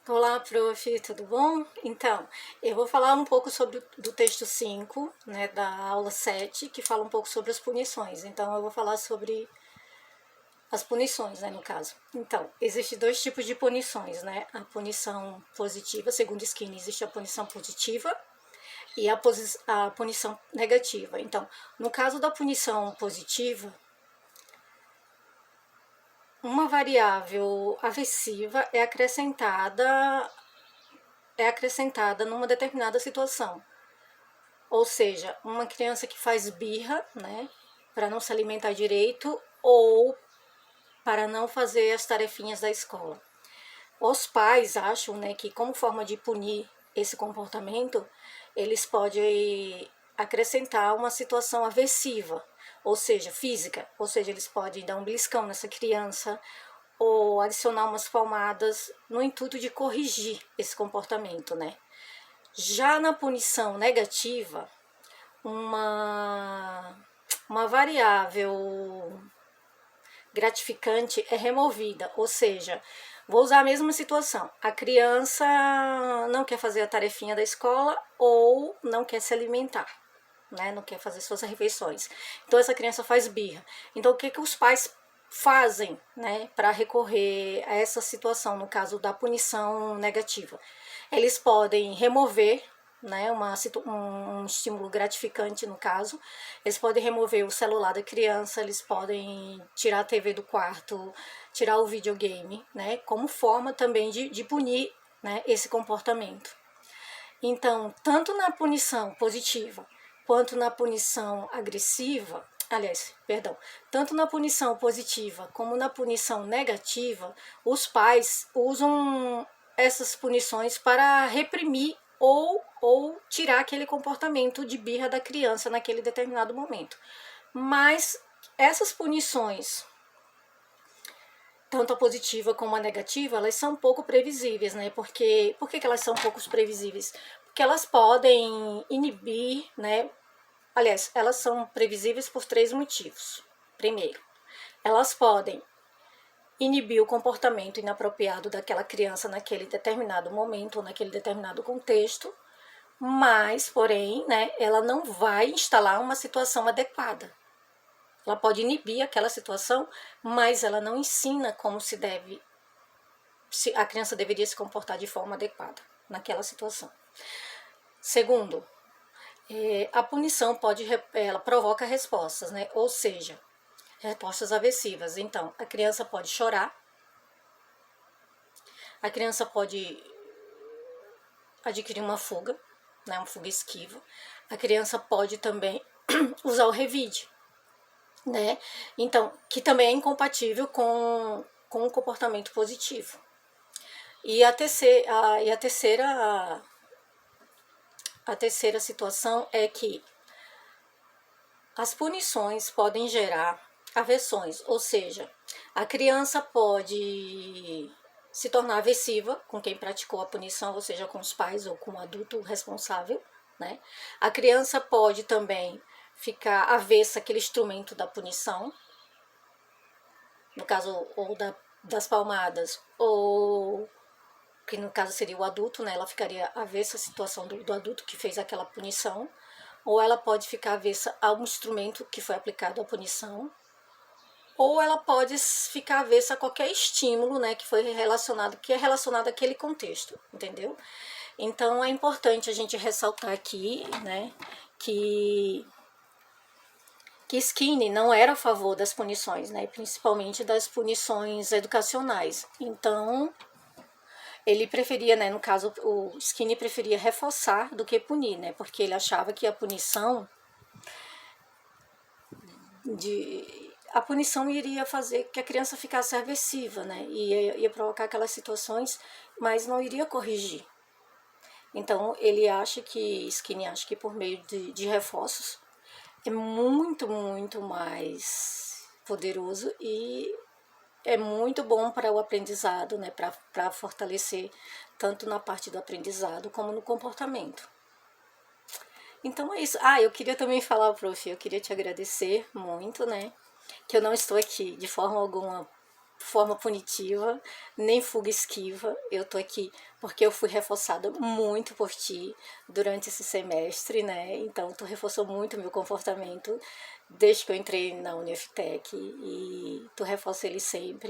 Olá, prof, tudo bom? Então, eu vou falar um pouco do texto 5, né, da aula 7, que fala um pouco sobre as punições. Então, eu vou falar sobre as punições, né, no caso. Então, existem dois tipos de punições, né? A punição positiva, segundo Skinner, existe a punição positiva e a punição negativa. Então, no caso da punição positiva, uma variável aversiva é acrescentada numa determinada situação. Ou seja, uma criança que faz birra, né, para não se alimentar direito ou para não fazer as tarefinhas da escola. Os pais acham, né, que como forma de punir esse comportamento, eles podem acrescentar uma situação aversiva, ou seja, física, ou seja, eles podem dar um beliscão nessa criança ou adicionar umas palmadas no intuito de corrigir esse comportamento, né? Já na punição negativa, uma, uma variável gratificante é removida, ou seja, vou usar a mesma situação. A criança não quer fazer a tarefinha da escola ou não quer se alimentar, né? Não quer fazer suas refeições. Então essa criança faz birra. Então o que os pais fazem, né, para recorrer a essa situação, no caso da punição negativa? Eles podem remover, né, um estímulo gratificante no caso, eles podem remover o celular da criança, eles podem tirar a TV do quarto, tirar o videogame, né, como forma também de punir, né, esse comportamento. Então, tanto na punição positiva quanto na punição agressiva, aliás, perdão, tanto na punição positiva como na punição negativa, os pais usam essas punições para reprimir ou tirar aquele comportamento de birra da criança naquele determinado momento. Mas essas punições, tanto a positiva como a negativa, elas são pouco previsíveis, né? Por que elas são pouco previsíveis? Porque elas podem inibir, né? Aliás, elas são previsíveis por três motivos. Primeiro, elas podem inibir o comportamento inapropriado daquela criança naquele determinado momento ou naquele determinado contexto, mas, porém, né, ela não vai instalar uma situação adequada. Ela pode inibir aquela situação, mas ela não ensina como se a criança deveria se comportar de forma adequada naquela situação. Segundo, a punição ela provoca respostas, né? Ou seja, respostas aversivas. Então, a criança pode chorar, a criança pode adquirir uma fuga, né? Uma fuga esquiva. A criança pode também usar o revide, né? Então, que também é incompatível com o comportamento positivo. E a terceira situação é que as punições podem gerar aversões, ou seja, a criança pode se tornar aversiva com quem praticou a punição, ou seja, com os pais ou com o adulto responsável, né? A criança pode também ficar avessa àquele instrumento da punição, no caso, ou das palmadas, ou que no caso seria o adulto, né? Ela ficaria avessa à situação do adulto que fez aquela punição, ou ela pode ficar avessa ao instrumento que foi aplicado a punição, ou ela pode ficar avessa a qualquer estímulo, né, que é relacionado àquele contexto, entendeu? Então é importante a gente ressaltar aqui, né, que Skinner não era a favor das punições, né, principalmente das punições educacionais. Então ele preferia, né, no caso, o Skinner preferia reforçar do que punir, né, porque ele achava que a punição iria fazer que a criança ficasse aversiva, né, ia provocar aquelas situações, mas não iria corrigir. Então Skinner acha que por meio de reforços é muito, muito mais poderoso e é muito bom para o aprendizado, né, para fortalecer tanto na parte do aprendizado como no comportamento. Então é isso. Eu queria também falar, prof, eu queria te agradecer muito, né, que eu não estou aqui de forma alguma forma punitiva, nem fuga esquiva. Eu tô aqui porque eu fui reforçada muito por ti durante esse semestre, né? Então, tu reforçou muito o meu comportamento desde que eu entrei na Uniftec e tu reforça ele sempre.